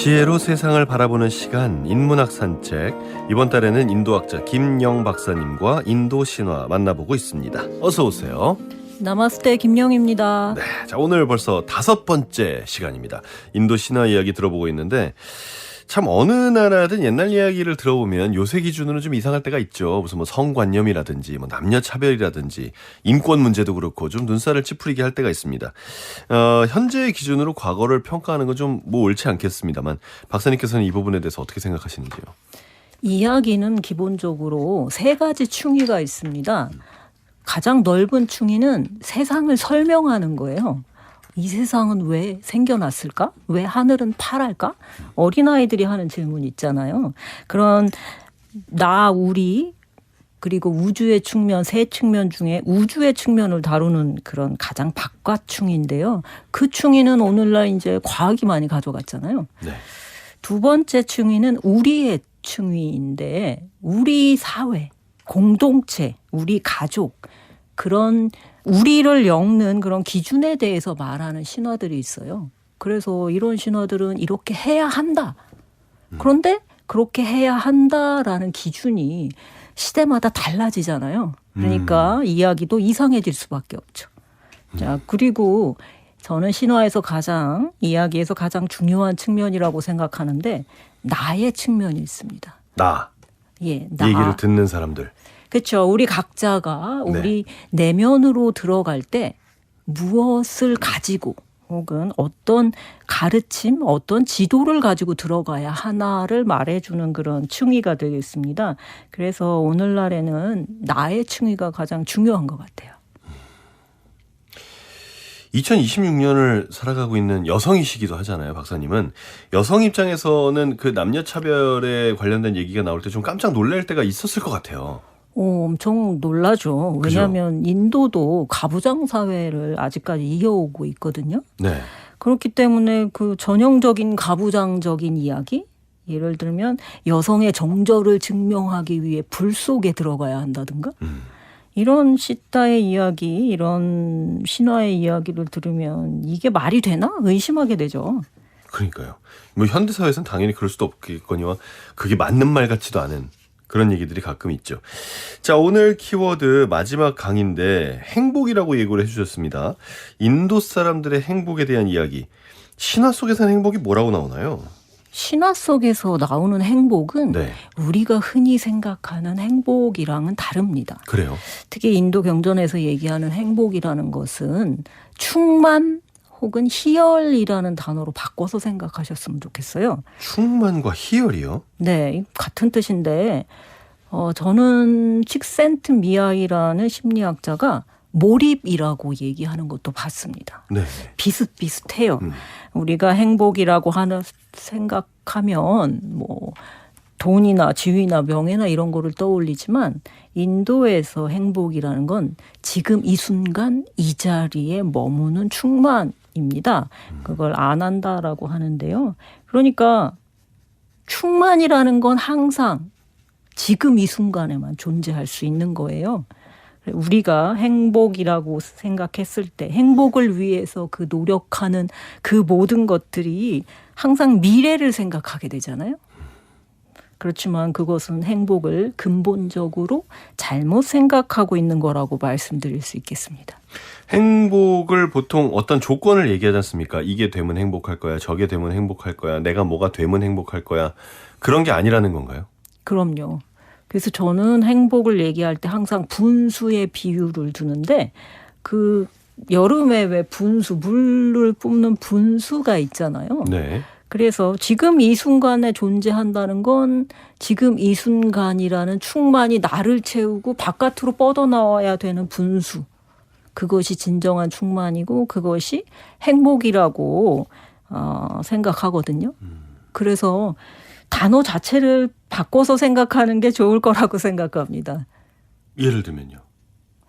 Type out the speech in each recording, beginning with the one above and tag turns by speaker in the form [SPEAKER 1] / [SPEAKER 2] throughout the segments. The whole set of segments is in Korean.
[SPEAKER 1] 지혜로 세상을 바라보는 시간 인문학 산책. 이번 달에는 인도학자 김영 박사님과 인도 신화 만나보고 있습니다. 어서 오세요.
[SPEAKER 2] 나마스테 김영입니다.
[SPEAKER 1] 네, 자 오늘 벌써 5번째 시간입니다. 인도 신화 이야기 들어보고 있는데 참 어느 나라든 옛날 이야기를 들어보면 요새 기준으로는 좀 이상할 때가 있죠. 무슨 뭐 성관념이라든지 뭐 남녀 차별이라든지 인권 문제도 그렇고 좀 눈살을 찌푸리게 할 때가 있습니다. 현재의 기준으로 과거를 평가하는 건 좀 뭐 옳지 않겠습니다만 박사님께서는 이 부분에 대해서 어떻게 생각하시는지요?
[SPEAKER 2] 이야기는 기본적으로 3가지 충의가 있습니다. 가장 넓은 충의는 세상을 설명하는 거예요. 이 세상은 왜 생겨났을까? 왜 하늘은 파랄까? 어린아이들이 하는 질문 있잖아요. 그런 우리 그리고 우주의 측면, 세 측면 중에 우주의 측면을 다루는 그런 가장 바깥충인데요. 그 충의는 오늘날 이제 과학이 많이 가져갔잖아요. 네. 2번째 충의는 우리의 충의인데 우리 사회, 공동체, 우리 가족 그런 우리를 엮는 그런 기준에 대해서 말하는 신화들이 있어요. 그래서 이런 신화들은 이렇게 해야 한다. 그런데 그렇게 해야 한다라는 기준이 시대마다 달라지잖아요. 그러니까 이야기도 이상해질 수밖에 없죠. 자, 그리고 저는 신화에서 이야기에서 가장 중요한 측면이라고 생각하는데 나의 측면이 있습니다.
[SPEAKER 1] 이 얘기를 듣는 사람들.
[SPEAKER 2] 그렇죠. 우리 각자가 우리 내면으로 들어갈 때 무엇을 가지고 혹은 어떤 가르침, 어떤 지도를 가지고 들어가야 하나를 말해주는 그런 충의가 되겠습니다. 그래서 오늘날에는 나의 충의가 가장 중요한 것 같아요.
[SPEAKER 1] 2026년을 살아가고 있는 여성이시기도 하잖아요, 박사님은. 여성 입장에서는 그 남녀 차별에 관련된 얘기가 나올 때 좀 깜짝 놀랄 때가 있었을 것 같아요.
[SPEAKER 2] 엄청 놀라죠. 왜냐하면 인도도 가부장 사회를 아직까지 이어오고 있거든요. 네. 그렇기 때문에 그 전형적인 가부장적인 이야기, 예를 들면 여성의 정절을 증명하기 위해 불 속에 들어가야 한다든가 이런 시타의 이야기, 이런 신화의 이야기를 들으면 이게 말이 되나? 의심하게 되죠.
[SPEAKER 1] 그러니까요. 뭐 현대사회에서는 당연히 그럴 수도 없겠거니와 그게 맞는 말 같지도 않은 그런 얘기들이 가끔 있죠. 자, 오늘 키워드 마지막 강의인데 행복이라고 예고를 해주셨습니다. 인도 사람들의 행복에 대한 이야기. 신화 속에서는 행복이 뭐라고 나오나요?
[SPEAKER 2] 신화 속에서 나오는 행복은 우리가 흔히 생각하는 행복이랑은 다릅니다.
[SPEAKER 1] 그래요?
[SPEAKER 2] 특히 인도 경전에서 얘기하는 행복이라는 것은 충만 혹은 희열이라는 단어로 바꿔서 생각하셨으면 좋겠어요.
[SPEAKER 1] 충만과 희열이요?
[SPEAKER 2] 네, 같은 뜻인데 저는 칙센트 미아이라는 심리학자가 몰입이라고 얘기하는 것도 봤습니다. 네. 비슷비슷해요. 우리가 행복이라고 생각하면 뭐 돈이나 지위나 명예나 이런 거를 떠올리지만 인도에서 행복이라는 건 지금 이 순간 이 자리에 머무는 충만입니다. 그걸 안한다라고 하는데요. 그러니까 충만이라는 건 항상 지금 이 순간에만 존재할 수 있는 거예요. 우리가 행복이라고 생각했을 때 행복을 위해서 그 노력하는 그 모든 것들이 항상 미래를 생각하게 되잖아요. 그렇지만 그것은 행복을 근본적으로 잘못 생각하고 있는 거라고 말씀드릴 수 있겠습니다.
[SPEAKER 1] 행복을 보통 어떤 조건을 얘기하지 않습니까? 이게 되면 행복할 거야, 저게 되면 행복할 거야, 내가 뭐가 되면 행복할 거야. 그런 게 아니라는 건가요?
[SPEAKER 2] 그럼요. 그래서 저는 행복을 얘기할 때 항상 분수의 비유를 두는데 그 여름에 왜 물을 뿜는 분수가 있잖아요. 네. 그래서 지금 이 순간에 존재한다는 건 지금 이 순간이라는 충만이 나를 채우고 바깥으로 뻗어나와야 되는 분수. 그것이 진정한 충만이고 그것이 행복이라고 생각하거든요. 그래서 단어 자체를 바꿔서 생각하는 게 좋을 거라고 생각합니다.
[SPEAKER 1] 예를 들면요?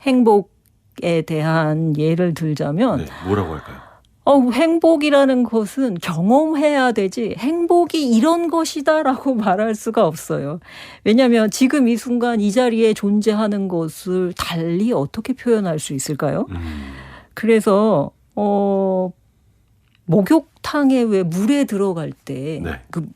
[SPEAKER 2] 행복에 대한 예를 들자면
[SPEAKER 1] 뭐라고 할까요?
[SPEAKER 2] 행복이라는 것은 경험해야 되지 행복이 이런 것이다라고 말할 수가 없어요. 왜냐하면 지금 이 순간 이 자리에 존재하는 것을 달리 어떻게 표현할 수 있을까요? 그래서 목욕탕에 왜 물에 들어갈 때
[SPEAKER 1] 네.
[SPEAKER 2] 그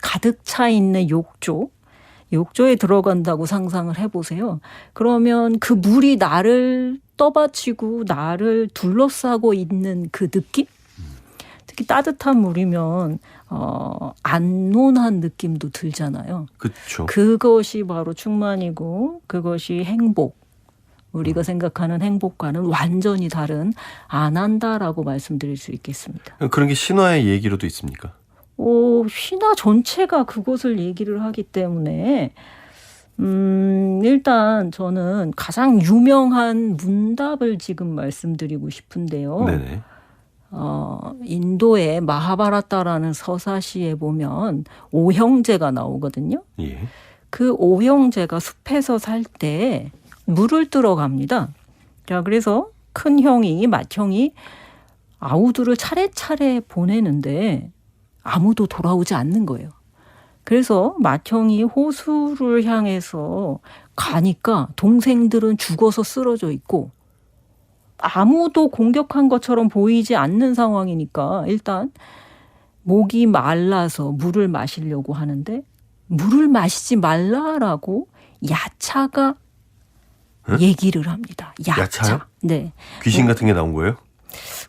[SPEAKER 2] 가득 차 있는 욕조에 들어간다고 상상을 해보세요. 그러면 그 물이 나를 떠받치고 나를 둘러싸고 있는 그 느낌? 특히 따뜻한 물이면 안온한 느낌도 들잖아요.
[SPEAKER 1] 그렇죠.
[SPEAKER 2] 그것이 바로 충만이고 그것이 행복. 우리가 생각하는 행복과는 완전히 다른 안 한다라고 말씀드릴 수 있겠습니다.
[SPEAKER 1] 그런 게 신화의 얘기로도 있습니까?
[SPEAKER 2] 신화 전체가 그것을 얘기를 하기 때문에 일단 저는 가장 유명한 문답을 지금 말씀드리고 싶은데요.
[SPEAKER 1] 네네.
[SPEAKER 2] 인도의 마하바라타라는 서사시에 보면 오형제가 나오거든요.
[SPEAKER 1] 예.
[SPEAKER 2] 그 오형제가 숲에서 살 때 물을 뜨러 갑니다. 자, 그래서 큰 형이, 맏형이 아우들을 차례차례 보내는데 아무도 돌아오지 않는 거예요. 그래서 맏형이 호수를 향해서 가니까 동생들은 죽어서 쓰러져 있고 아무도 공격한 것처럼 보이지 않는 상황이니까 일단 목이 말라서 물을 마시려고 하는데 물을 마시지 말라라고 야차가 얘기를 합니다.
[SPEAKER 1] 야차요?
[SPEAKER 2] 네.
[SPEAKER 1] 귀신 같은 게 나온 거예요?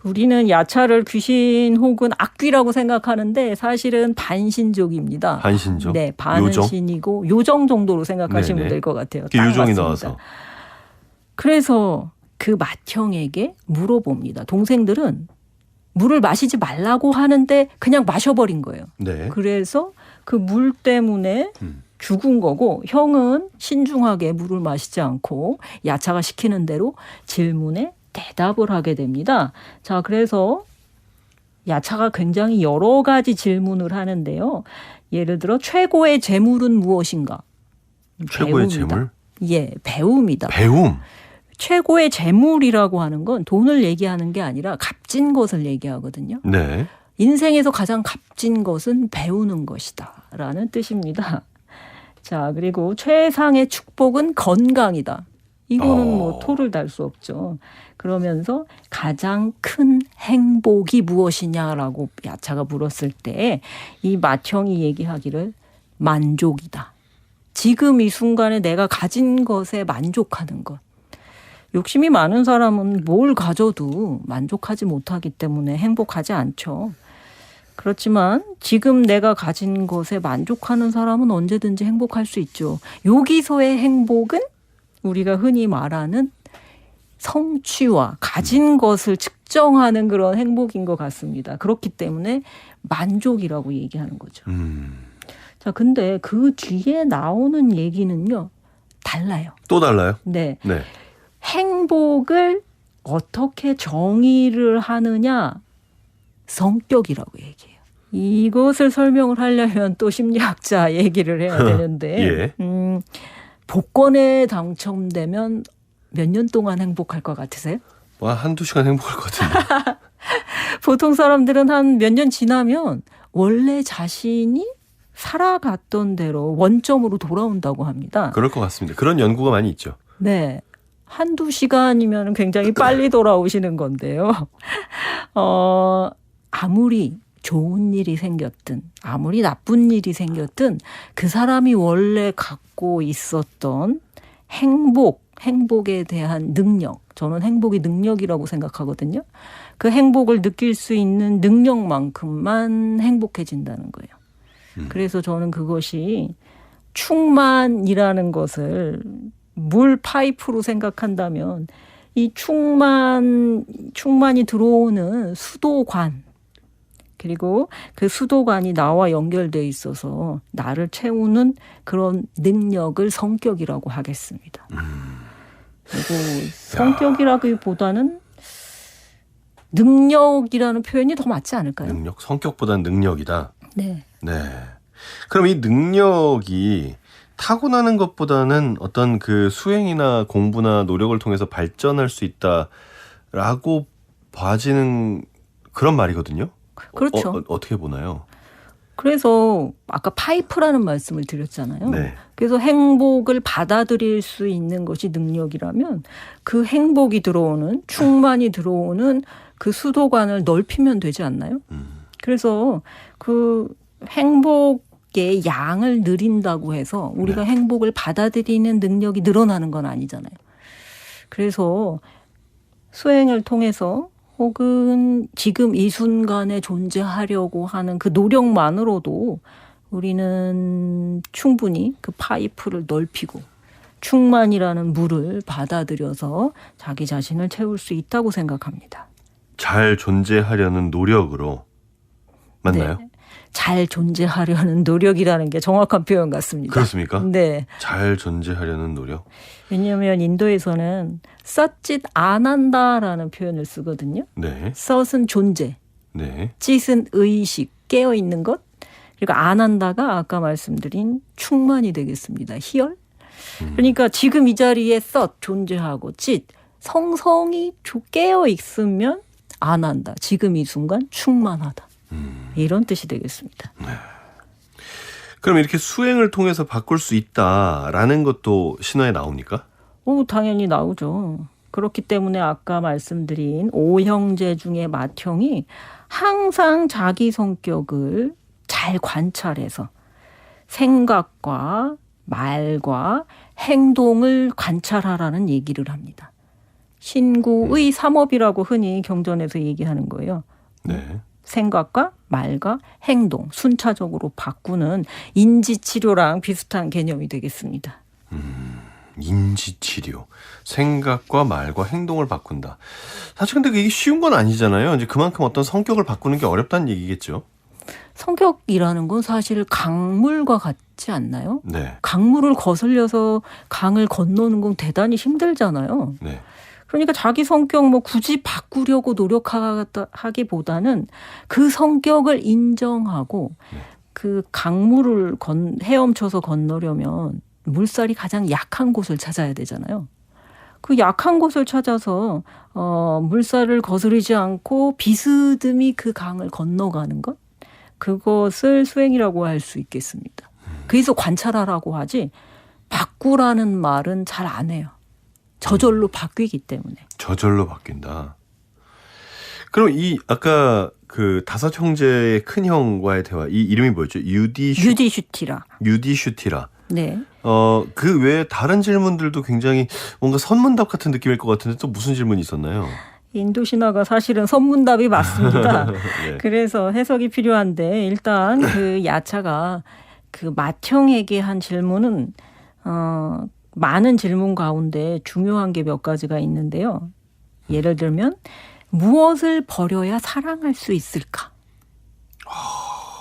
[SPEAKER 2] 우리는 야차를 귀신 혹은 악귀라고 생각하는데 사실은 반신족입니다.
[SPEAKER 1] 반신족?
[SPEAKER 2] 네, 반신이고 요정 정도로 생각하시면
[SPEAKER 1] 네네.
[SPEAKER 2] 될 것 같아요.
[SPEAKER 1] 이렇게
[SPEAKER 2] 딱
[SPEAKER 1] 요정이
[SPEAKER 2] 맞습니다.
[SPEAKER 1] 나와서.
[SPEAKER 2] 그래서 그 맏형에게 물어봅니다. 동생들은 물을 마시지 말라고 하는데 그냥 마셔버린 거예요.
[SPEAKER 1] 네.
[SPEAKER 2] 그래서 그 물 때문에 죽은 거고 형은 신중하게 물을 마시지 않고 야차가 시키는 대로 질문에 대답을 하게 됩니다. 자, 그래서 야차가 굉장히 여러 가지 질문을 하는데요. 예를 들어 최고의 재물은 무엇인가?
[SPEAKER 1] 최고의
[SPEAKER 2] 배움이다.
[SPEAKER 1] 재물?
[SPEAKER 2] 예, 배움이다.
[SPEAKER 1] 배움.
[SPEAKER 2] 최고의 재물이라고 하는 건 돈을 얘기하는 게 아니라 값진 것을 얘기하거든요.
[SPEAKER 1] 네.
[SPEAKER 2] 인생에서 가장 값진 것은 배우는 것이다 라는 뜻입니다. 자, 그리고 최상의 축복은 건강이다. 이거는 뭐 토를 달 수 없죠. 그러면서 가장 큰 행복이 무엇이냐라고 야차가 물었을 때 이 맏형이 얘기하기를 만족이다. 지금 이 순간에 내가 가진 것에 만족하는 것. 욕심이 많은 사람은 뭘 가져도 만족하지 못하기 때문에 행복하지 않죠. 그렇지만 지금 내가 가진 것에 만족하는 사람은 언제든지 행복할 수 있죠. 여기서의 행복은 우리가 흔히 말하는 성취와 가진 것을 측정하는 그런 행복인 것 같습니다. 그렇기 때문에 만족이라고 얘기하는 거죠. 자, 근데 그 뒤에 나오는 얘기는요, 달라요.
[SPEAKER 1] 또 달라요?
[SPEAKER 2] 네.
[SPEAKER 1] 네.
[SPEAKER 2] 행복을 어떻게 정의를 하느냐, 성격이라고 얘기해요. 이것을 설명을 하려면 또 심리학자 얘기를 해야 되는데,
[SPEAKER 1] 예.
[SPEAKER 2] 복권에 당첨되면 몇 년 동안 행복할 것 같으세요?
[SPEAKER 1] 와, 한두 시간 행복할 것 같은데.
[SPEAKER 2] 보통 사람들은 한 몇 년 지나면 원래 자신이 살아갔던 대로 원점으로 돌아온다고 합니다.
[SPEAKER 1] 그럴 것 같습니다. 그런 연구가 많이 있죠.
[SPEAKER 2] 네. 한두 시간이면 굉장히 빨리 돌아오시는 건데요. 아무리 좋은 일이 생겼든 아무리 나쁜 일이 생겼든 그 사람이 원래 갖고 있었던 행복에 대한 능력, 저는 행복이 능력이라고 생각하거든요. 그 행복을 느낄 수 있는 능력만큼만 행복해진다는 거예요. 그래서 저는 그것이 충만이라는 것을 물 파이프로 생각한다면 이 충만이 들어오는 수도관, 그리고 그 수도관이 나와 연결돼 있어서 나를 채우는 그런 능력을 성격이라고 하겠습니다. 그리고 성격이라기보다는 능력이라는 표현이 더 맞지 않을까요?
[SPEAKER 1] 능력, 성격보다는 능력이다.
[SPEAKER 2] 네.
[SPEAKER 1] 네. 그럼 이 능력이 타고나는 것보다는 어떤 그 수행이나 공부나 노력을 통해서 발전할 수 있다라고 봐지는 그런 말이거든요.
[SPEAKER 2] 그렇죠.
[SPEAKER 1] 어떻게 보나요?
[SPEAKER 2] 그래서 아까 파이프라는 말씀을 드렸잖아요.
[SPEAKER 1] 네.
[SPEAKER 2] 그래서 행복을 받아들일 수 있는 것이 능력이라면 그 행복이 들어오는 충만이 들어오는 그 수도관을 넓히면 되지 않나요? 그래서 그 행복의 양을 늘린다고 해서 우리가
[SPEAKER 1] 네.
[SPEAKER 2] 행복을 받아들이는 능력이 늘어나는 건 아니잖아요. 그래서 수행을 통해서 혹은 지금 이 순간에 존재하려고 하는 그 노력만으로도 우리는 충분히 그 파이프를 넓히고 충만이라는 물을 받아들여서 자기 자신을 채울 수 있다고 생각합니다.
[SPEAKER 1] 잘 존재하려는 노력으로 맞나요?
[SPEAKER 2] 네. 잘 존재하려는 노력이라는 게 정확한 표현 같습니다.
[SPEAKER 1] 그렇습니까?
[SPEAKER 2] 네.
[SPEAKER 1] 잘 존재하려는 노력.
[SPEAKER 2] 왜냐하면 인도에서는 썩짓 안 한다라는 표현을 쓰거든요.
[SPEAKER 1] 네.
[SPEAKER 2] 썩은 존재,
[SPEAKER 1] 네.
[SPEAKER 2] 짓은 의식, 깨어 있는 것. 그리고 안 한다가 아까 말씀드린 충만이 되겠습니다. 희열. 그러니까 지금 이 자리에 썩 존재하고 짓 성성이 깨어 있으면 안 한다. 지금 이 순간 충만하다. 이런 뜻이 되겠습니다.
[SPEAKER 1] 그럼 이렇게 수행을 통해서 바꿀 수 있다라는 것도 신화에 나옵니까?
[SPEAKER 2] 당연히 나오죠. 그렇기 때문에 아까 말씀드린 오형제 중에 맏형이 항상 자기 성격을 잘 관찰해서 생각과 말과 행동을 관찰하라는 얘기를 합니다. 신구의 삼업이라고 흔히 경전에서 얘기하는 거예요.
[SPEAKER 1] 네.
[SPEAKER 2] 생각과 말과 행동 순차적으로 바꾸는 인지치료랑 비슷한 개념이 되겠습니다.
[SPEAKER 1] 인지치료. 생각과 말과 행동을 바꾼다. 사실 근데 그게 쉬운 건 아니잖아요. 이제 그만큼 어떤 성격을 바꾸는 게 어렵다는 얘기겠죠.
[SPEAKER 2] 성격이라는 건 사실 강물과 같지 않나요?
[SPEAKER 1] 네.
[SPEAKER 2] 강물을 거슬려서 강을 건너는 건 대단히 힘들잖아요.
[SPEAKER 1] 네.
[SPEAKER 2] 그러니까 자기 성격 뭐 굳이 바꾸려고 노력하기보다는 그 성격을 인정하고 그 강물을 헤엄쳐서 건너려면 물살이 가장 약한 곳을 찾아야 되잖아요. 그 약한 곳을 찾아서 물살을 거스르지 않고 비스듬히 그 강을 건너가는 것, 그것을 수행이라고 할 수 있겠습니다. 그래서 관찰하라고 하지 바꾸라는 말은 잘 안 해요. 저절로 바뀌기 때문에.
[SPEAKER 1] 저절로 바뀐다. 그럼 이 아까 그 다섯 형제의 큰 형과의 대화, 이 이름이 뭐였죠?
[SPEAKER 2] 유디슈티라.
[SPEAKER 1] 유디슈티라.
[SPEAKER 2] 네.
[SPEAKER 1] 그 외에 다른 질문들도 굉장히 뭔가 선문답 같은 느낌일 것 같은데 또 무슨 질문이 있었나요?
[SPEAKER 2] 인도 신화가 사실은 선문답이 맞습니다.
[SPEAKER 1] 네.
[SPEAKER 2] 그래서 해석이 필요한데 일단 그 야차가 그 맏형에게 한 질문은 많은 질문 가운데 중요한 게 몇 가지가 있는데요. 예를 들면 무엇을 버려야 사랑할 수 있을까?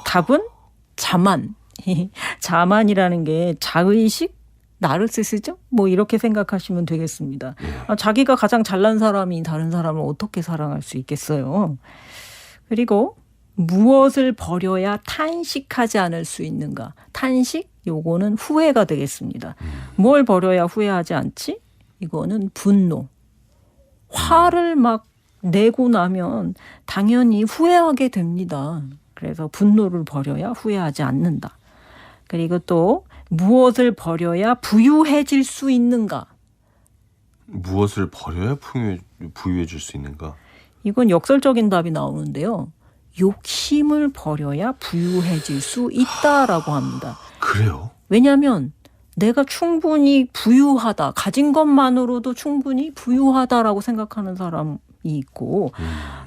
[SPEAKER 2] 답은 자만. 자만이라는 게 자의식? 나르시시즘? 뭐 이렇게 생각하시면 되겠습니다. 자기가 가장 잘난 사람이 다른 사람을 어떻게 사랑할 수 있겠어요? 그리고 무엇을 버려야 탄식하지 않을 수 있는가? 탄식? 요거는 후회가 되겠습니다. 뭘 버려야 후회하지 않지? 이거는 분노. 화를 막 내고 나면 당연히 후회하게 됩니다. 그래서 분노를 버려야 후회하지 않는다. 그리고 또 무엇을 버려야 부유해질 수 있는가?
[SPEAKER 1] 무엇을 버려야 부유해질 수 있는가?
[SPEAKER 2] 이건 역설적인 답이 나오는데요. 욕심을 버려야 부유해질 수 있다라고 합니다.
[SPEAKER 1] 그래요?
[SPEAKER 2] 왜냐하면 내가 충분히 부유하다, 가진 것만으로도 충분히 부유하다라고 생각하는 사람이 있고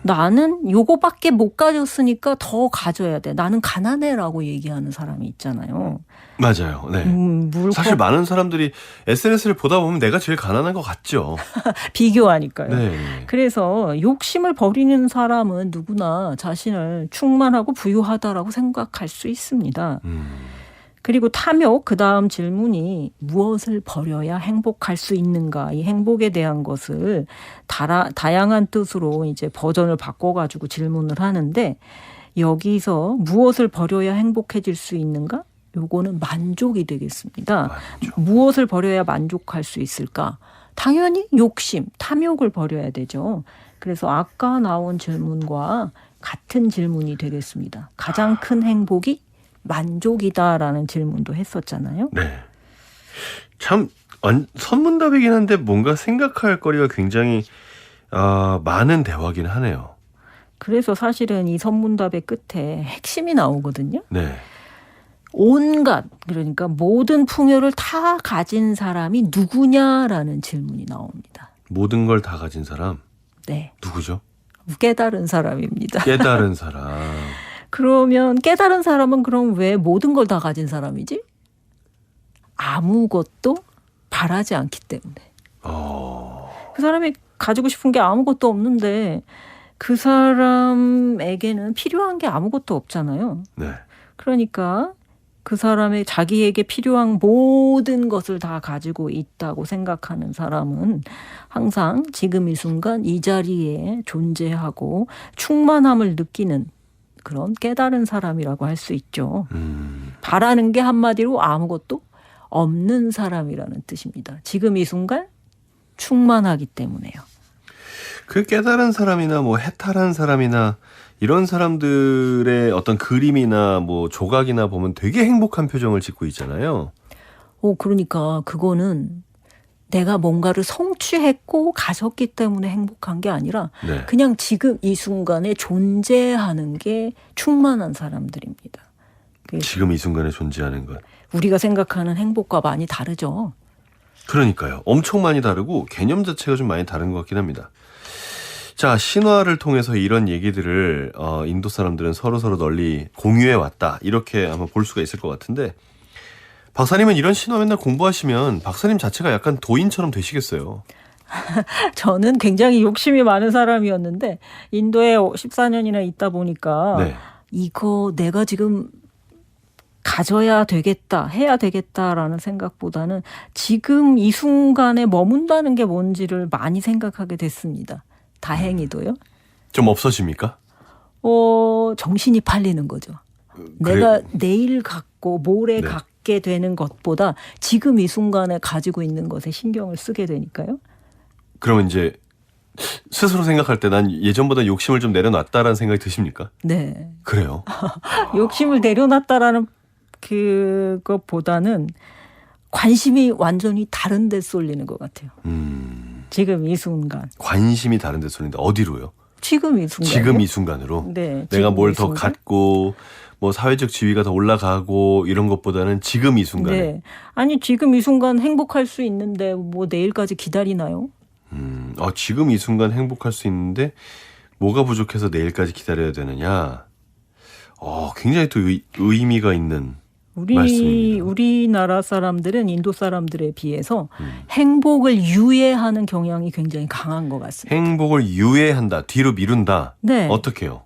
[SPEAKER 2] 나는 요거밖에 못 가졌으니까 더 가져야 돼. 나는 가난해라고 얘기하는 사람이 있잖아요.
[SPEAKER 1] 맞아요. 네. 사실 많은 사람들이 SNS를 보다 보면 내가 제일 가난한 것 같죠.
[SPEAKER 2] 비교하니까요.
[SPEAKER 1] 네.
[SPEAKER 2] 그래서 욕심을 버리는 사람은 누구나 자신을 충만하고 부유하다라고 생각할 수 있습니다. 그리고 탐욕, 그 다음 질문이 무엇을 버려야 행복할 수 있는가? 이 행복에 대한 것을 다양한 뜻으로 이제 버전을 바꿔가지고 질문을 하는데 여기서 무엇을 버려야 행복해질 수 있는가? 요거는 만족이 되겠습니다. 만족. 무엇을 버려야 만족할 수 있을까? 당연히 욕심, 탐욕을 버려야 되죠. 그래서 아까 나온 질문과 같은 질문이 되겠습니다. 가장 큰 행복이 만족이다라는 질문도 했었잖아요.
[SPEAKER 1] 네. 참 선문답이긴 한데 뭔가 생각할 거리가 굉장히 많은 대화긴 하네요.
[SPEAKER 2] 그래서 사실은 이 선문답의 끝에 핵심이 나오거든요.
[SPEAKER 1] 네.
[SPEAKER 2] 온갖, 그러니까 모든 풍요를 다 가진 사람이 누구냐라는 질문이 나옵니다.
[SPEAKER 1] 모든 걸 다 가진 사람
[SPEAKER 2] 네.
[SPEAKER 1] 누구죠?
[SPEAKER 2] 깨달은 사람입니다.
[SPEAKER 1] 깨달은 사람.
[SPEAKER 2] 그러면 깨달은 사람은 그럼 왜 모든 걸 다 가진 사람이지? 아무것도 바라지 않기 때문에. 그 사람이 가지고 싶은 게 아무것도 없는데 그 사람에게는 필요한 게 아무것도 없잖아요.
[SPEAKER 1] 네.
[SPEAKER 2] 그러니까 그 사람의 자기에게 필요한 모든 것을 다 가지고 있다고 생각하는 사람은 항상 지금 이 순간 이 자리에 존재하고 충만함을 느끼는 그런 깨달은 사람이라고 할 수 있죠. 바라는 게 한마디로 아무것도 없는 사람이라는 뜻입니다. 지금 이 순간 충만하기 때문에요.
[SPEAKER 1] 그 깨달은 사람이나 뭐 해탈한 사람이나 이런 사람들의 어떤 그림이나 뭐 조각이나 보면 되게 행복한 표정을 짓고 있잖아요.
[SPEAKER 2] 그러니까 그거는 내가 뭔가를 성취했고 가졌기 때문에 행복한 게 아니라
[SPEAKER 1] 네.
[SPEAKER 2] 그냥 지금 이 순간에 존재하는 게 충만한 사람들입니다.
[SPEAKER 1] 지금 이 순간에 존재하는 것.
[SPEAKER 2] 우리가 생각하는 행복과 많이 다르죠.
[SPEAKER 1] 그러니까요. 엄청 많이 다르고 개념 자체가 좀 많이 다른 것 같긴 합니다. 자, 신화를 통해서 이런 얘기들을 인도 사람들은 서로서로 널리 공유해 왔다. 이렇게 아마 볼 수가 있을 것 같은데 박사님은 이런 신화 맨날 공부하시면 박사님 자체가 약간 도인처럼 되시겠어요.
[SPEAKER 2] 저는 굉장히 욕심이 많은 사람이었는데 인도에 14년이나 있다 보니까
[SPEAKER 1] 네.
[SPEAKER 2] 이거 내가 지금 가져야 되겠다, 해야 되겠다라는 생각보다는 지금 이 순간에 머문다는 게 뭔지를 많이 생각하게 됐습니다. 다행히도요.
[SPEAKER 1] 좀 없어집니까?
[SPEAKER 2] 정신이 팔리는 거죠. 내가 내일 갖고 모레
[SPEAKER 1] 네.
[SPEAKER 2] 갖게 되는 것보다 지금 이 순간에 가지고 있는 것에 신경을 쓰게 되니까요.
[SPEAKER 1] 그러면 이제 스스로 생각할 때 난 예전보다 욕심을 좀 내려놨다라는 생각이 드십니까?
[SPEAKER 2] 네.
[SPEAKER 1] 그래요?
[SPEAKER 2] 욕심을 내려놨다라는 그것보다는 관심이 완전히 다른 데 쏠리는 것 같아요. 지금 이 순간.
[SPEAKER 1] 관심이 다른 데 쏘는데 어디로요?
[SPEAKER 2] 지금 이 순간.
[SPEAKER 1] 지금 이 순간으로?
[SPEAKER 2] 네.
[SPEAKER 1] 내가 뭘 더
[SPEAKER 2] 순간?
[SPEAKER 1] 갖고 뭐 사회적 지위가 더 올라가고 이런 것보다는 지금 이 순간에.
[SPEAKER 2] 네. 아니 지금 이 순간 행복할 수 있는데 뭐 내일까지 기다리나요?
[SPEAKER 1] 지금 이 순간 행복할 수 있는데 뭐가 부족해서 내일까지 기다려야 되느냐? 굉장히 또 의미가 있는 말씀입니다.
[SPEAKER 2] 우리나라 사람들은 인도 사람들에 비해서 행복을 유예하는 경향이 굉장히 강한 것 같습니다.
[SPEAKER 1] 행복을 유예한다, 뒤로 미룬다.
[SPEAKER 2] 네.
[SPEAKER 1] 어떻게요?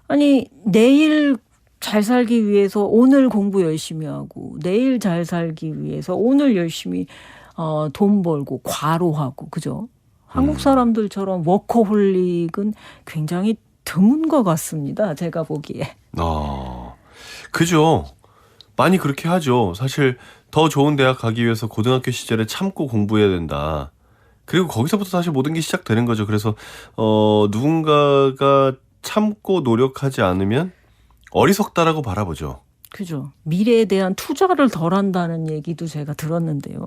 [SPEAKER 2] 아니 내일 잘 살기 위해서 오늘 공부 열심히 하고 내일 잘 살기 위해서 오늘 열심히 돈 벌고 과로하고 그죠? 한국 사람들처럼 워커홀릭은 굉장히 드문 것 같습니다. 제가 보기에.
[SPEAKER 1] 그죠. 많이 그렇게 하죠. 사실 더 좋은 대학 가기 위해서 고등학교 시절에 참고 공부해야 된다. 그리고 거기서부터 사실 모든 게 시작되는 거죠. 그래서 누군가가 참고 노력하지 않으면 어리석다라고 바라보죠.
[SPEAKER 2] 그죠. 미래에 대한 투자를 덜 한다는 얘기도 제가 들었는데요.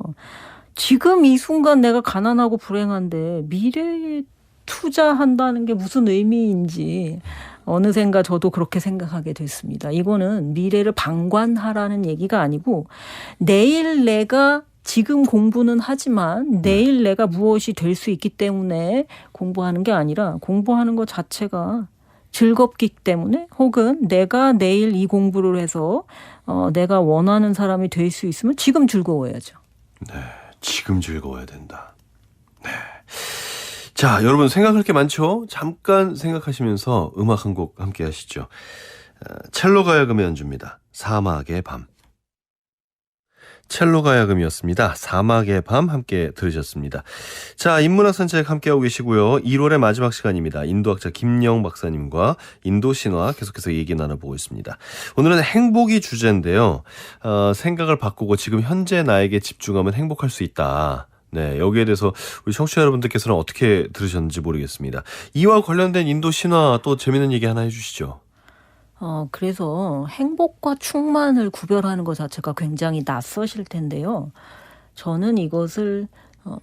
[SPEAKER 2] 지금 이 순간 내가 가난하고 불행한데 미래에 투자한다는 게 무슨 의미인지 어느샌가 저도 그렇게 생각하게 됐습니다. 이거는 미래를 방관하라는 얘기가 아니고 내일 내가 지금 공부는 하지만 내일 내가 무엇이 될 수 있기 때문에 공부하는 게 아니라 공부하는 것 자체가 즐겁기 때문에 혹은 내가 내일 이 공부를 해서 내가 원하는 사람이 될 수 있으면 지금 즐거워야죠.
[SPEAKER 1] 네, 지금 즐거워야 된다. 네. 자, 여러분 생각할 게 많죠? 잠깐 생각하시면서 음악 한 곡 함께 하시죠. 첼로 가야금의 연주입니다. 사막의 밤. 첼로 가야금이었습니다. 사막의 밤 함께 들으셨습니다. 자, 인문학 산책 함께하고 계시고요. 1월의 마지막 시간입니다. 인도학자 김영 박사님과 인도 신화 계속해서 얘기 나눠보고 있습니다. 오늘은 행복이 주제인데요. 생각을 바꾸고 지금 현재 나에게 집중하면 행복할 수 있다. 네, 여기에 대해서 우리 청취자 여러분들께서는 어떻게 들으셨는지 모르겠습니다. 이와 관련된 인도 신화 또 재밌는 얘기 하나 해주시죠.
[SPEAKER 2] 그래서 행복과 충만을 구별하는 것 자체가 굉장히 낯서실 텐데요. 저는 이것을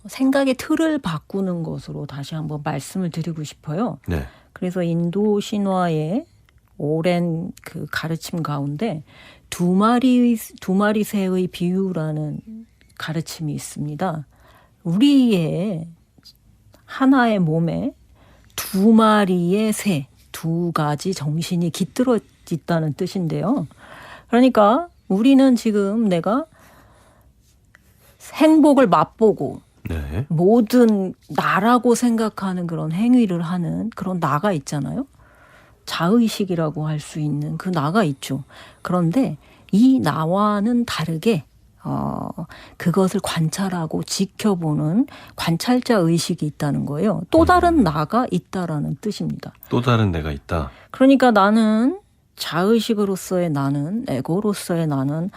[SPEAKER 2] 생각의 틀을 바꾸는 것으로 다시 한번 말씀을 드리고 싶어요.
[SPEAKER 1] 네.
[SPEAKER 2] 그래서 인도 신화의 오랜 그 가르침 가운데 두 마리 새의 비유라는 가르침이 있습니다. 우리의 하나의 몸에 두 마리의 새, 두 가지 정신이 깃들어 있다는 뜻인데요. 그러니까 우리는 지금 내가 행복을 맛보고
[SPEAKER 1] 네.
[SPEAKER 2] 모든 나라고 생각하는 그런 행위를 하는 그런 나가 있잖아요. 자의식이라고 할 수 있는 그 나가 있죠. 그런데 이 나와는 다르게 그것을 관찰하고 지켜보는 관찰자 의식이 있다는 거예요. 또 다른 나가 있다라는 뜻입니다.
[SPEAKER 1] 또 다른 내가 있다.
[SPEAKER 2] 그러니까 나는 자의식으로서의 나는, 에고로서의 나는,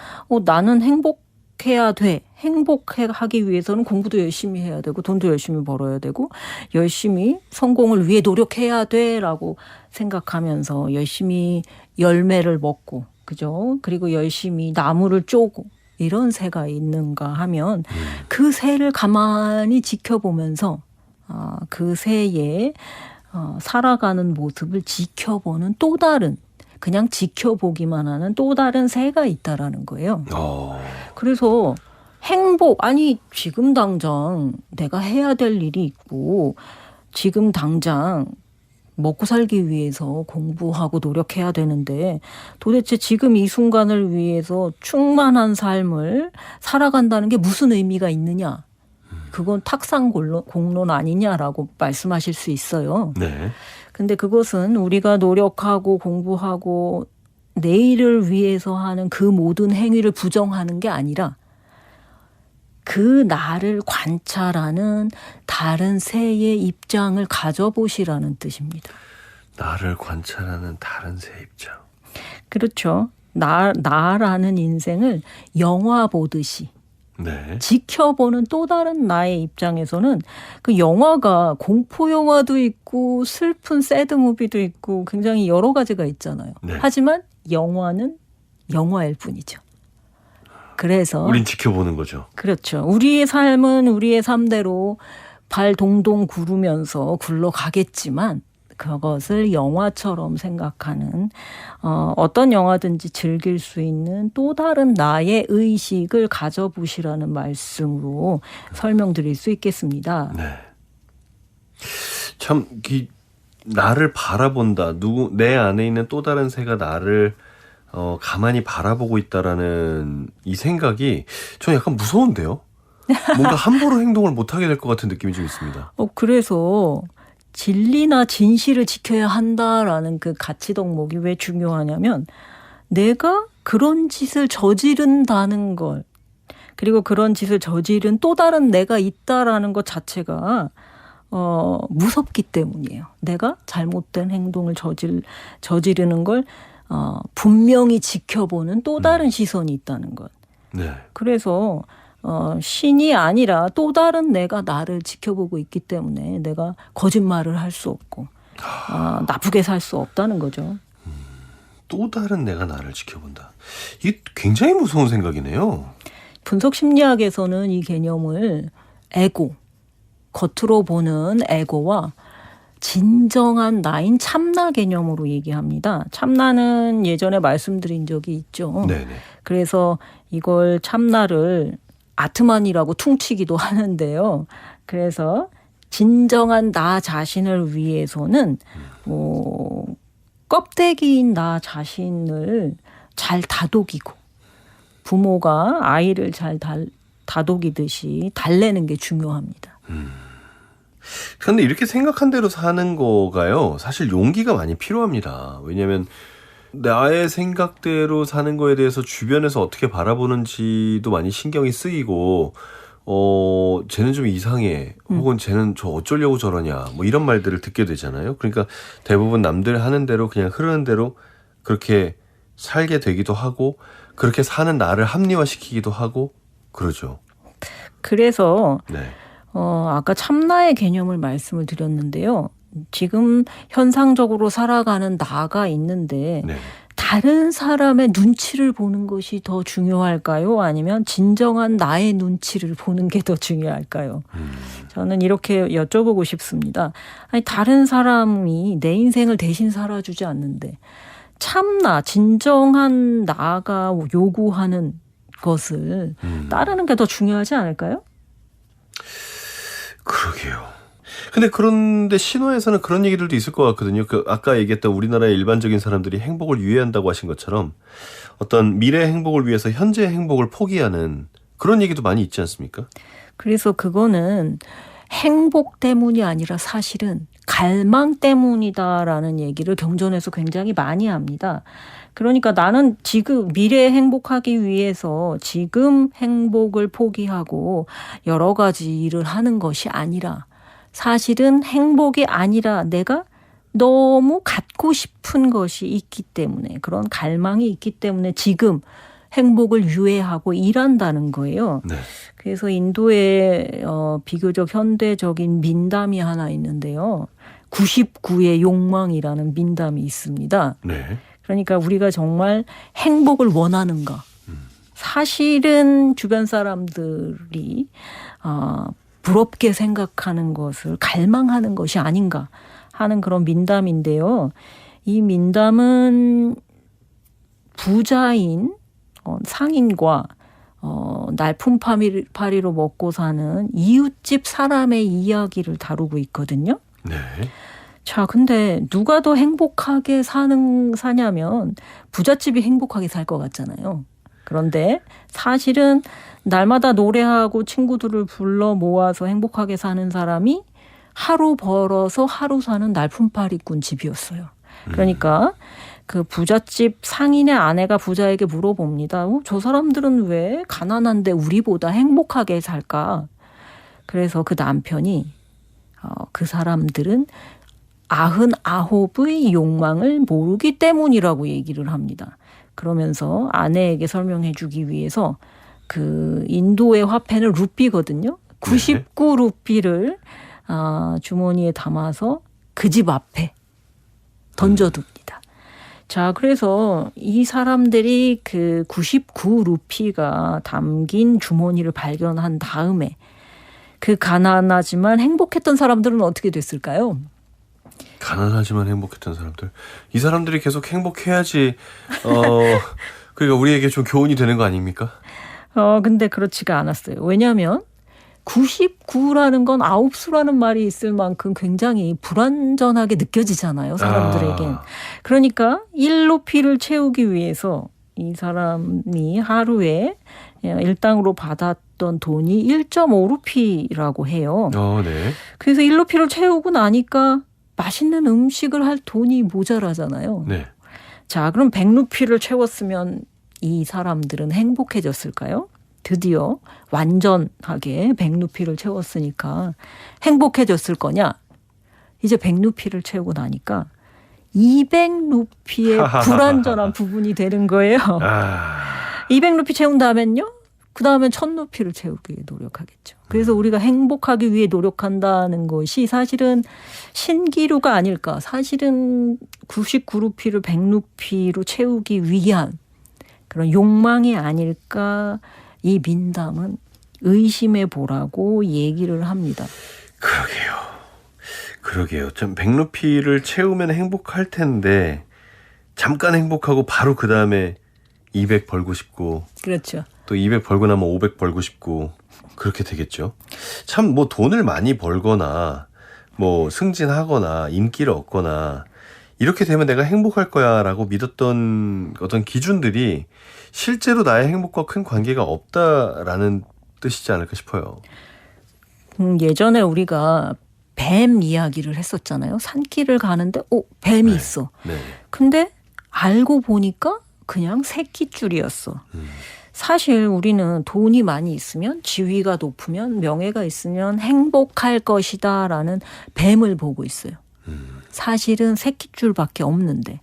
[SPEAKER 2] 나는 행복해야 돼. 행복하기 위해서는 공부도 열심히 해야 되고 돈도 열심히 벌어야 되고 열심히 성공을 위해 노력해야 돼라고 생각하면서 열심히 열매를 먹고, 그죠? 그리고 열심히 나무를 쪼고 이런 새가 있는가 하면 그 새를 가만히 지켜보면서 그 새의 살아가는 모습을 지켜보는 또 다른, 그냥 지켜보기만 하는 또 다른 새가 있다라는 거예요. 그래서 행복, 아니 지금 당장 내가 해야 될 일이 있고 지금 당장 먹고 살기 위해서 공부하고 노력해야 되는데 도대체 지금 이 순간을 위해서 충만한 삶을 살아간다는 게 무슨 의미가 있느냐? 그건 탁상공론 아니냐라고 말씀하실 수 있어요.
[SPEAKER 1] 네.
[SPEAKER 2] 근데 그것은 우리가 노력하고 공부하고 내일을 위해서 하는 그 모든 행위를 부정하는 게 아니라 그 나를 관찰하는 다른 새의 입장을 가져보시라는 뜻입니다.
[SPEAKER 1] 나를 관찰하는 다른 새 입장.
[SPEAKER 2] 그렇죠. 나라는 인생을 영화 보듯이
[SPEAKER 1] 네.
[SPEAKER 2] 지켜보는 또 다른 나의 입장에서는 그 영화가 공포 영화도 있고 슬픈 새드 무비도 있고 굉장히 여러 가지가 있잖아요.
[SPEAKER 1] 네.
[SPEAKER 2] 하지만 영화는 영화일 뿐이죠. 그래서
[SPEAKER 1] 우린 지켜보는 거죠.
[SPEAKER 2] 그렇죠. 우리의 삶은 우리의 삶대로 발 동동 구르면서 굴러가겠지만 그것을 영화처럼 생각하는 어떤 영화든지 즐길 수 있는 또 다른 나의 의식을 가져보시라는 말씀으로 설명드릴 수 있겠습니다.
[SPEAKER 1] 네. 참 나를 바라본다. 내 안에 있는 또 다른 새가 나를 가만히 바라보고 있다라는 이 생각이 저는 약간 무서운데요. 뭔가 함부로 행동을 못하게 될 것 같은 느낌이 좀 있습니다.
[SPEAKER 2] 그래서 진리나 진실을 지켜야 한다라는 그 가치 덕목이 왜 중요하냐면 내가 그런 짓을 저지른다는 걸, 그리고 그런 짓을 저지른 또 다른 내가 있다라는 것 자체가 무섭기 때문이에요. 내가 잘못된 행동을 저지르는 걸 분명히 지켜보는 또 다른 시선이 있다는 것.
[SPEAKER 1] 네.
[SPEAKER 2] 그래서 신이 아니라 또 다른 내가 나를 지켜보고 있기 때문에 내가 거짓말을 할 수 없고 나쁘게 살 수 없다는 거죠.
[SPEAKER 1] 또 다른 내가 나를 지켜본다. 이게 굉장히 무서운 생각이네요.
[SPEAKER 2] 분석 심리학에서는 이 개념을 에고, 겉으로 보는 에고와 진정한 나인 참나 개념으로 얘기합니다. 참나는 예전에 말씀드린 적이 있죠.
[SPEAKER 1] 네네.
[SPEAKER 2] 그래서 이걸 참나를 아트만이라고 퉁치기도 하는데요. 그래서 진정한 나 자신을 위해서는 껍데기인 나 자신을 잘 다독이고 부모가 아이를 잘 다독이듯이 달래는 게 중요합니다.
[SPEAKER 1] 그런데 이렇게 생각한 대로 사는 거가요, 사실 용기가 많이 필요합니다. 왜냐하면 나의 생각대로 사는 거에 대해서 주변에서 어떻게 바라보는지도 많이 신경이 쓰이고, 쟤는 좀 이상해, 혹은 쟤는 저 어쩌려고 저러냐, 뭐 이런 말들을 듣게 되잖아요. 그러니까 대부분 남들 하는 대로 그냥 흐르는 대로 그렇게 살게 되기도 하고, 그렇게 사는 나를 합리화시키기도 하고 그러죠.
[SPEAKER 2] 그래서
[SPEAKER 1] 네.
[SPEAKER 2] 아까 참나의 개념을 말씀을 드렸는데요. 지금 현상적으로 살아가는 나가 있는데
[SPEAKER 1] 네.
[SPEAKER 2] 다른 사람의 눈치를 보는 것이 더 중요할까요? 아니면 진정한 나의 눈치를 보는 게 더 중요할까요? 저는 이렇게 여쭤보고 싶습니다. 아니, 다른 사람이 내 인생을 대신 살아주지 않는데 참나 진정한 나가 요구하는 것을 따르는 게 더 중요하지 않을까요?
[SPEAKER 1] 그러게요. 그런데 신화에서는 그런 얘기들도 있을 것 같거든요. 아까 얘기했던 우리나라의 일반적인 사람들이 행복을 유예한다고 하신 것처럼 어떤 미래 행복을 위해서 현재 행복을 포기하는 그런 얘기도 많이 있지 않습니까?
[SPEAKER 2] 그래서 그거는 행복 때문이 아니라 사실은 갈망 때문이다라는 얘기를 경전에서 굉장히 많이 합니다. 그러니까 나는 지금 미래에 행복하기 위해서 지금 행복을 포기하고 여러 가지 일을 하는 것이 아니라 사실은 행복이 아니라 내가 너무 갖고 싶은 것이 있기 때문에 그런 갈망이 있기 때문에 지금 행복을 유예하고 일한다는 거예요.
[SPEAKER 1] 네.
[SPEAKER 2] 그래서 인도에 비교적 현대적인 민담이 하나 있는데요. 99의 욕망이라는 민담이 있습니다.
[SPEAKER 1] 네.
[SPEAKER 2] 그러니까 우리가 정말 행복을 원하는가. 사실은 주변 사람들이 부럽게 생각하는 것을 갈망하는 것이 아닌가 하는 그런 민담인데요. 이 민담은 부자인 상인과 날품파리로 먹고 사는 이웃집 사람의 이야기를 다루고 있거든요.
[SPEAKER 1] 네.
[SPEAKER 2] 자, 근데 누가 더 행복하게 사냐면 부잣집이 행복하게 살 것 같잖아요. 그런데 사실은 날마다 노래하고 친구들을 불러 모아서 행복하게 사는 사람이 하루 벌어서 하루 사는 날품파리꾼 집이었어요. 그러니까 그 부잣집 상인의 아내가 부자에게 물어봅니다. 저 사람들은 왜 가난한데 우리보다 행복하게 살까? 그래서 그 남편이 그 사람들은 99의 욕망을 모르기 때문이라고 얘기를 합니다. 그러면서 아내에게 설명해 주기 위해서 그 인도의 화폐는 루피거든요. 99루피를 주머니에 담아서 그 집 앞에 던져둡니다. 자, 그래서 이 사람들이 그 99루피가 담긴 주머니를 발견한 다음에 그 가난하지만 행복했던 사람들은 어떻게 됐을까요?
[SPEAKER 1] 가난하지만 행복했던 사람들. 이 사람들이 계속 행복해야지 그러니까 우리에게 좀 교훈이 되는 거 아닙니까?
[SPEAKER 2] 근데 그렇지가 않았어요. 왜냐하면 99라는 건 9수라는 말이 있을 만큼 굉장히 불완전하게 느껴지잖아요. 사람들에겐. 그러니까 1루피를 채우기 위해서 이 사람이 하루에 일당으로 받았던 돈이 1.5루피라고 해요.
[SPEAKER 1] 네.
[SPEAKER 2] 그래서 1루피를 채우고 나니까 맛있는 음식을 할 돈이 모자라잖아요.
[SPEAKER 1] 네.
[SPEAKER 2] 자, 그럼 100루피를 채웠으면 이 사람들은 행복해졌을까요? 드디어 완전하게 100루피를 채웠으니까 행복해졌을 거냐? 이제 100루피를 채우고 나니까 200루피의 불완전한 부분이 되는 거예요. 200루피 채운 다음엔요? 그 다음엔 1000루피를 채우기 위해 노력하겠죠. 그래서 우리가 행복하기 위해 노력한다는 것이 사실은 신기루가 아닐까. 사실은 99루피를 100루피로 채우기 위한 그런 욕망이 아닐까. 이 민담은 의심해 보라고 얘기를 합니다.
[SPEAKER 1] 그러게요. 좀 100루피를 채우면 행복할 텐데 잠깐 행복하고 바로 그 다음에 200 벌고 싶고.
[SPEAKER 2] 그렇죠.
[SPEAKER 1] 또 200 벌고 나면 500 벌고 싶고 그렇게 되겠죠. 참 뭐 돈을 많이 벌거나 뭐 승진하거나 인기를 얻거나 이렇게 되면 내가 행복할 거야라고 믿었던 어떤 기준들이 실제로 나의 행복과 큰 관계가 없다라는 뜻이지 않을까 싶어요.
[SPEAKER 2] 예전에 우리가 뱀 이야기를 했었잖아요. 산길을 가는데 뱀이 있어.
[SPEAKER 1] 네.
[SPEAKER 2] 근데 알고 보니까 그냥 새끼줄이었어. 사실 우리는 돈이 많이 있으면 지위가 높으면 명예가 있으면 행복할 것이다라는 뱀을 보고 있어요. 사실은 새끼줄밖에 없는데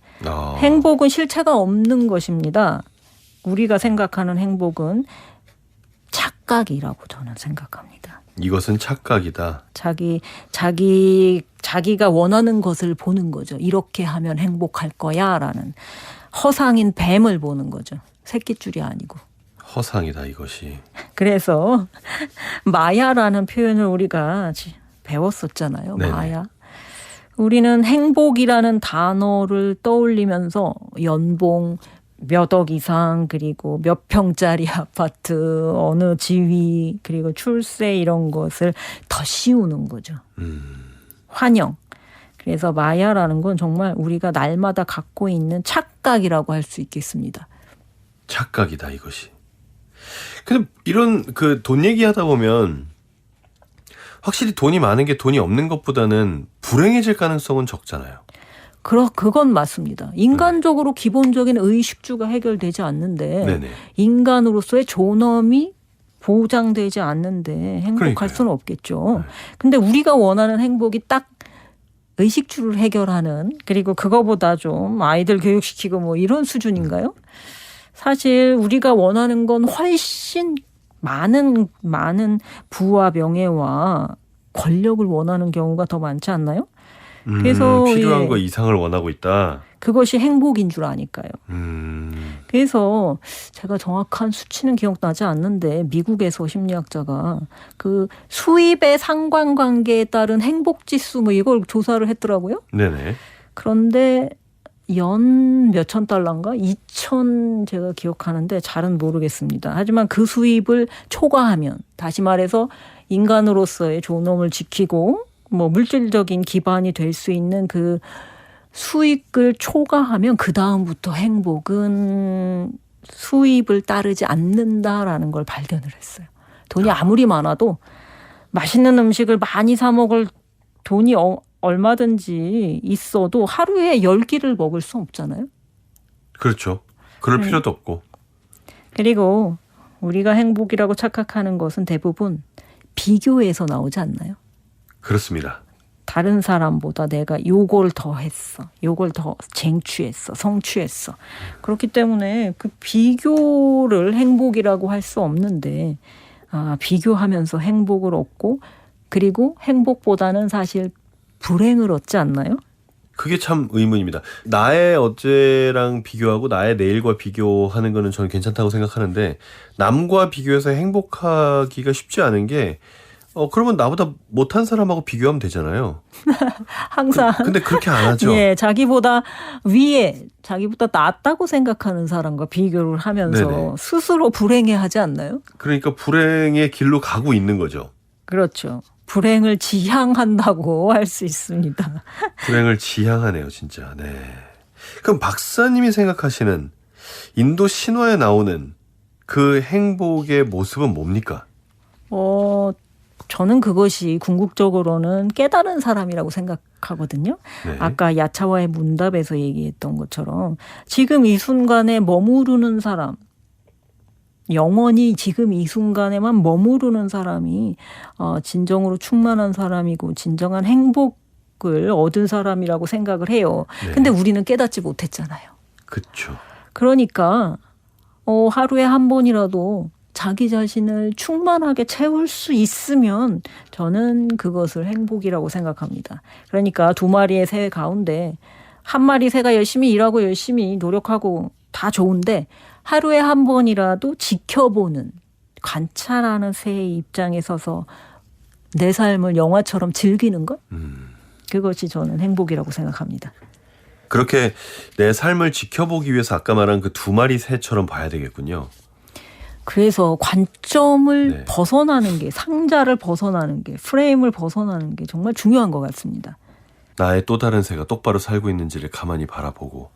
[SPEAKER 2] 행복은 실체가 없는 것입니다. 우리가 생각하는 행복은 착각이라고 저는 생각합니다.
[SPEAKER 1] 이것은 착각이다.
[SPEAKER 2] 자기가 원하는 것을 보는 거죠. 이렇게 하면 행복할 거야라는. 허상인 뱀을 보는 거죠. 새끼줄이 아니고.
[SPEAKER 1] 허상이다 이것이.
[SPEAKER 2] 그래서 마야라는 표현을 우리가 배웠었잖아요.
[SPEAKER 1] 네네.
[SPEAKER 2] 마야. 우리는 행복이라는 단어를 떠올리면서 연봉 몇 억 이상, 그리고 몇 평짜리 아파트, 어느 지위, 그리고 출세 이런 것을 더 씌우는 거죠. 환영. 그래서 마야라는 건 정말 우리가 날마다 갖고 있는 착각이라고 할 수 있겠습니다.
[SPEAKER 1] 착각이다 이것이. 근데 이런 그 돈 얘기하다 보면 확실히 돈이 많은 게 돈이 없는 것보다는 불행해질 가능성은 적잖아요.
[SPEAKER 2] 그건 맞습니다. 인간적으로 기본적인 의식주가 해결되지 않는데
[SPEAKER 1] 네네.
[SPEAKER 2] 인간으로서의 존엄이 보장되지 않는데 행복할
[SPEAKER 1] 그러니까요.
[SPEAKER 2] 수는 없겠죠. 근데 우리가 원하는 행복이 딱 의식주를 해결하는, 그리고 그거보다 좀 아이들 교육시키고 뭐 이런 수준인가요? 사실 우리가 원하는 건 훨씬 많은 부와 명예와 권력을 원하는 경우가 더 많지 않나요? 그래서
[SPEAKER 1] 필요한
[SPEAKER 2] 예,
[SPEAKER 1] 거 이상을 원하고 있다.
[SPEAKER 2] 그것이 행복인 줄 아니까요. 그래서 제가 정확한 수치는 기억나지 않는데 미국에서 심리학자가 그 수입의 상관관계에 따른 행복지수 뭐 이걸 조사를 했더라고요.
[SPEAKER 1] 네네.
[SPEAKER 2] 그런데 연 몇천 달러인가? 2천 제가 기억하는데 잘은 모르겠습니다. 하지만 그 수입을 초과하면, 다시 말해서 인간으로서의 존엄을 지키고 뭐 물질적인 기반이 될 수 있는 그 수익을 초과하면 그 다음부터 행복은 수입을 따르지 않는다라는 걸 발견을 했어요. 돈이 아무리 많아도 맛있는 음식을 많이 사 먹을 돈이 얼마든지 있어도 하루에 10끼를 먹을 수 없잖아요.
[SPEAKER 1] 그렇죠. 그럴 필요도 없고.
[SPEAKER 2] 그리고 우리가 행복이라고 착각하는 것은 대부분 비교에서 나오지 않나요?
[SPEAKER 1] 그렇습니다.
[SPEAKER 2] 다른 사람보다 내가 요걸 더 했어. 요걸 더 쟁취했어. 성취했어. 그렇기 때문에 그 비교를 행복이라고 할 수 없는데, 비교하면서 행복을 얻고, 그리고 행복보다는 사실 불행을 얻지 않나요?
[SPEAKER 1] 그게 참 의문입니다. 나의 어제랑 비교하고 나의 내일과 비교하는 거는 저는 괜찮다고 생각하는데, 남과 비교해서 행복하기가 쉽지 않은 게 그러면 나보다 못한 사람하고 비교하면 되잖아요.
[SPEAKER 2] 항상.
[SPEAKER 1] 근데 그렇게 안 하죠.
[SPEAKER 2] 예, 자기보다 위에, 자기보다 낫다고 생각하는 사람과 비교를 하면서
[SPEAKER 1] 네네.
[SPEAKER 2] 스스로 불행해하지 않나요?
[SPEAKER 1] 그러니까 불행의 길로 가고 있는 거죠.
[SPEAKER 2] 그렇죠. 불행을 지향한다고 할 수 있습니다.
[SPEAKER 1] 불행을 지향하네요, 진짜. 네. 그럼 박사님이 생각하시는 인도 신화에 나오는 그 행복의 모습은 뭡니까?
[SPEAKER 2] 저는 그것이 궁극적으로는 깨달은 사람이라고 생각하거든요.
[SPEAKER 1] 네.
[SPEAKER 2] 아까 야차와의 문답에서 얘기했던 것처럼 지금 이 순간에 머무르는 사람, 영원히 지금 이 순간에만 머무르는 사람이 진정으로 충만한 사람이고 진정한 행복을 얻은 사람이라고 생각을 해요.
[SPEAKER 1] 네.
[SPEAKER 2] 근데 우리는 깨닫지 못했잖아요.
[SPEAKER 1] 그렇죠.
[SPEAKER 2] 그러니까 하루에 한 번이라도 자기 자신을 충만하게 채울 수 있으면 저는 그것을 행복이라고 생각합니다. 그러니까 2마리의 새 가운데 1마리 새가 열심히 일하고 열심히 노력하고 다 좋은데 하루에 한 번이라도 지켜보는, 관찰하는 새의 입장에 서서 내 삶을 영화처럼 즐기는 것? 그것이 저는 행복이라고 생각합니다.
[SPEAKER 1] 그렇게 내 삶을 지켜보기 위해서 아까 말한 그 2마리 새처럼 봐야 되겠군요.
[SPEAKER 2] 그래서 관점을
[SPEAKER 1] 네.
[SPEAKER 2] 벗어나는 게, 상자를 벗어나는 게, 프레임을 벗어나는 게 정말 중요한 것 같습니다.
[SPEAKER 1] 나의 또 다른 새가 똑바로 살고 있는지를 가만히 바라보고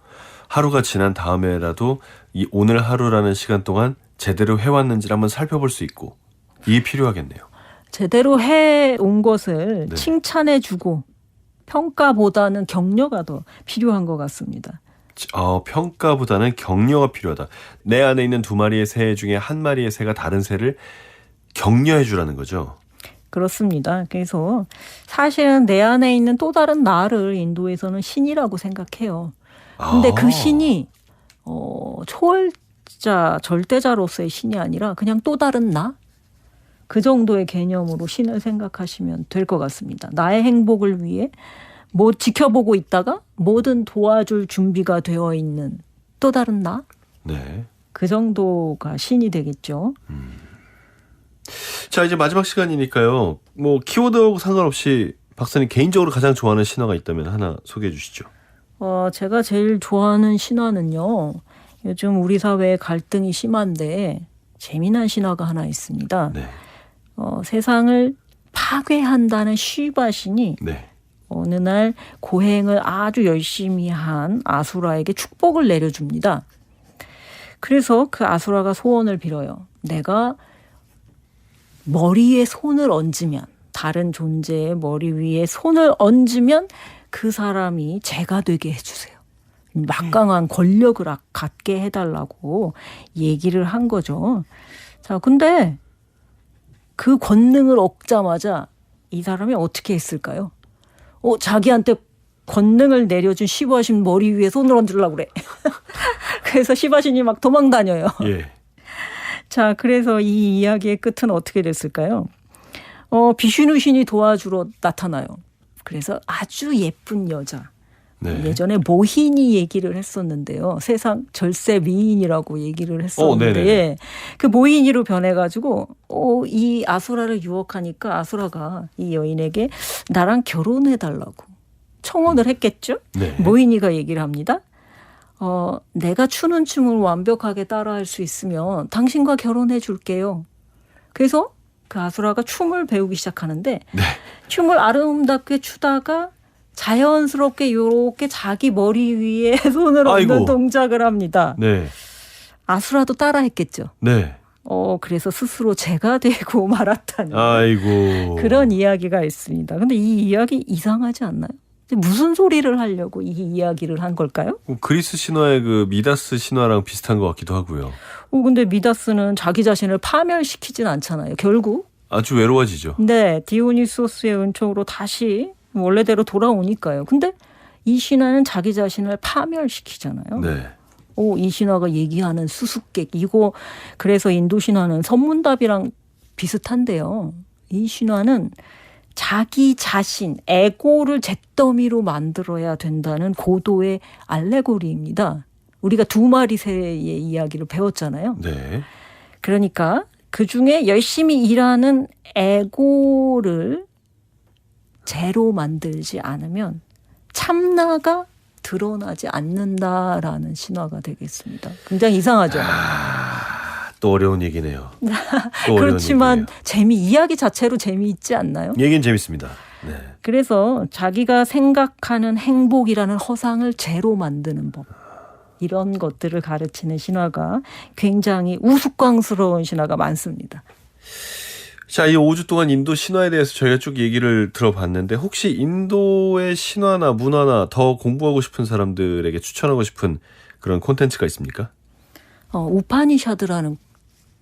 [SPEAKER 1] 하루가 지난 다음에라도 이 오늘 하루라는 시간 동안 제대로 해왔는지를 한번 살펴볼 수 있고, 이게 필요하겠네요.
[SPEAKER 2] 제대로 해온 것을
[SPEAKER 1] 네.
[SPEAKER 2] 칭찬해주고 평가보다는 격려가 더 필요한 것 같습니다.
[SPEAKER 1] 평가보다는 격려가 필요하다. 내 안에 있는 2마리의 새 중에 1마리의 새가 다른 새를 격려해 주라는 거죠.
[SPEAKER 2] 그렇습니다. 그래서 사실은 내 안에 있는 또 다른 나를 인도에서는 신이라고 생각해요. 근데 그 신이 초월자, 절대자로서의 신이 아니라 그냥 또 다른 나? 그 정도의 개념으로 신을 생각하시면 될 것 같습니다. 나의 행복을 위해 뭐 지켜보고 있다가 뭐든 도와줄 준비가 되어 있는 또 다른 나?
[SPEAKER 1] 네.
[SPEAKER 2] 그 정도가 신이 되겠죠.
[SPEAKER 1] 자, 이제 마지막 시간이니까요. 뭐 키워드하고 상관없이 박사님 개인적으로 가장 좋아하는 신화가 있다면 하나 소개해 주시죠.
[SPEAKER 2] 제가 제일 좋아하는 신화는요. 요즘 우리 사회에 갈등이 심한데 재미난 신화가 하나 있습니다.
[SPEAKER 1] 네.
[SPEAKER 2] 세상을 파괴한다는 쉬바신이
[SPEAKER 1] 네.
[SPEAKER 2] 어느 날 고행을 아주 열심히 한 아수라에게 축복을 내려줍니다. 그래서 그 아수라가 소원을 빌어요. 내가 머리에 손을 얹으면, 다른 존재의 머리 위에 손을 얹으면 그 사람이 제가 되게 해주세요. 막강한 권력을 갖게 해달라고 얘기를 한 거죠. 자, 근데 그 권능을 얻자마자 이 사람이 어떻게 했을까요? 자기한테 권능을 내려준 시바신 머리 위에 손을 얹으려고 그래. 그래서 시바신이 막 도망 다녀요.
[SPEAKER 1] 예.
[SPEAKER 2] 자, 그래서 이 이야기의 끝은 어떻게 됐을까요? 비슈누 신이 도와주러 나타나요. 그래서 아주 예쁜 여자.
[SPEAKER 1] 네.
[SPEAKER 2] 예전에 모히니 얘기를 했었는데요. 세상 절세 미인이라고 얘기를 했었는데 그 모히니로 변해가지고 이 아수라를 유혹하니까 아수라가 이 여인에게 나랑 결혼해달라고 청혼을 했겠죠.
[SPEAKER 1] 네.
[SPEAKER 2] 모히니가 얘기를 합니다. 내가 추는 춤을 완벽하게 따라할 수 있으면 당신과 결혼해 줄게요. 그래서 그 아수라가 춤을 배우기 시작하는데
[SPEAKER 1] 네.
[SPEAKER 2] 춤을 아름답게 추다가 자연스럽게 이렇게 자기 머리 위에 손을 얹는 동작을 합니다.
[SPEAKER 1] 네.
[SPEAKER 2] 아수라도 따라했겠죠.
[SPEAKER 1] 네.
[SPEAKER 2] 그래서 스스로 제가 되고 말았다는
[SPEAKER 1] 아이고.
[SPEAKER 2] 그런 이야기가 있습니다. 근데 이 이야기 이상하지 않나요? 무슨 소리를 하려고 이 이야기를 한 걸까요?
[SPEAKER 1] 그리스 신화의 그 미다스 신화랑 비슷한 것 같기도 하고요.
[SPEAKER 2] 근데 미다스는 자기 자신을 파멸시키진 않잖아요. 결국.
[SPEAKER 1] 아주 외로워지죠.
[SPEAKER 2] 네. 디오니소스의 은총으로 다시 원래대로 돌아오니까요. 근데 이 신화는 자기 자신을 파멸시키잖아요.
[SPEAKER 1] 네.
[SPEAKER 2] 이 신화가 얘기하는 수수께끼. 이거 그래서 인도 신화는 선문답이랑 비슷한데요. 이 신화는 자기 자신, 에고를 잿더미로 만들어야 된다는 고도의 알레고리입니다. 우리가 두 마리 새의 이야기를 배웠잖아요.
[SPEAKER 1] 네.
[SPEAKER 2] 그러니까 그중에 열심히 일하는 에고를 제로 만들지 않으면 참나가 드러나지 않는다라는 신화가 되겠습니다. 굉장히 이상하죠.
[SPEAKER 1] 또 어려운 얘기네요. 또
[SPEAKER 2] 그렇지만 이야기 자체로 재미있지 않나요?
[SPEAKER 1] 얘기는 재밌습니다. 네.
[SPEAKER 2] 그래서 자기가 생각하는 행복이라는 허상을 제로 만드는 법. 이런 것들을 가르치는 신화가 굉장히 우스꽝스러운 신화가 많습니다.
[SPEAKER 1] 자, 이 5주 동안 인도 신화에 대해서 저희가 쭉 얘기를 들어봤는데 혹시 인도의 신화나 문화나 더 공부하고 싶은 사람들에게 추천하고 싶은 그런 콘텐츠가 있습니까?
[SPEAKER 2] 우파니샤드라는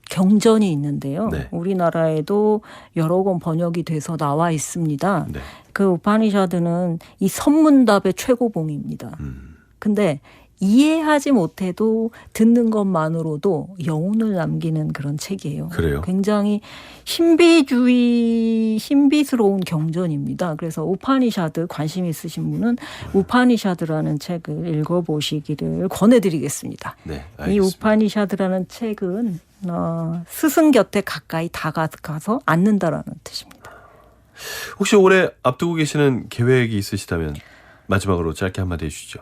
[SPEAKER 2] 경전이 있는데요.
[SPEAKER 1] 네.
[SPEAKER 2] 우리나라에도 여러 권 번역이 돼서 나와 있습니다.
[SPEAKER 1] 네.
[SPEAKER 2] 그 우파니샤드는 이 선문답의 최고봉입니다. 근데 이해하지 못해도 듣는 것만으로도 여운을 남기는 그런 책이에요.
[SPEAKER 1] 그래요?
[SPEAKER 2] 굉장히 신비스러운 경전입니다. 그래서 우파니샤드 관심 있으신 분은 우파니샤드라는 책을 읽어보시기를 권해드리겠습니다.
[SPEAKER 1] 네, 알겠습니다.
[SPEAKER 2] 이 우파니샤드라는 책은 스승 곁에 가까이 다가가서 앉는다라는 뜻입니다.
[SPEAKER 1] 혹시 올해 앞두고 계시는 계획이 있으시다면 마지막으로 짧게 한마디 해주시죠.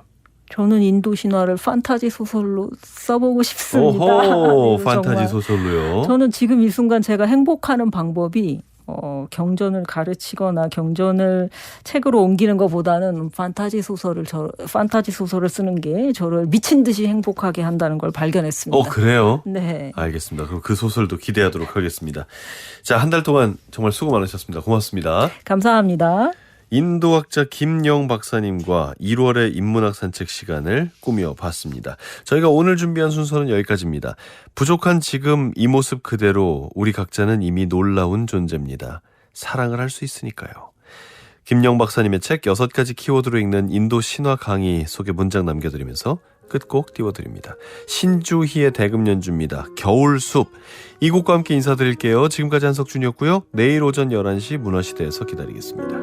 [SPEAKER 2] 저는 인도 신화를 판타지 소설로 써보고 싶습니다.
[SPEAKER 1] 오호, 판타지 소설로요.
[SPEAKER 2] 저는 지금 이 순간 제가 행복하는 방법이 경전을 가르치거나 경전을 책으로 옮기는 것보다는 판타지 소설을 쓰는 게 저를 미친 듯이 행복하게 한다는 걸 발견했습니다.
[SPEAKER 1] 그래요?
[SPEAKER 2] 네.
[SPEAKER 1] 알겠습니다. 그럼 그 소설도 기대하도록 하겠습니다. 자, 한 달 동안 정말 수고 많으셨습니다. 고맙습니다.
[SPEAKER 2] 감사합니다.
[SPEAKER 1] 인도학자 김영 박사님과 1월의 인문학 산책 시간을 꾸며 봤습니다. 저희가 오늘 준비한 순서는 여기까지입니다. 부족한 지금 이 모습 그대로 우리 각자는 이미 놀라운 존재입니다. 사랑을 할 수 있으니까요. 김영 박사님의 책 6가지 키워드로 읽는 인도 신화 강의 속에 문장 남겨드리면서 끝곡 띄워드립니다. 신주희의 대금 연주입니다. 겨울숲. 이 곡과 함께 인사드릴게요. 지금까지 한석준이었고요. 내일 오전 11시 문화시대에서 기다리겠습니다.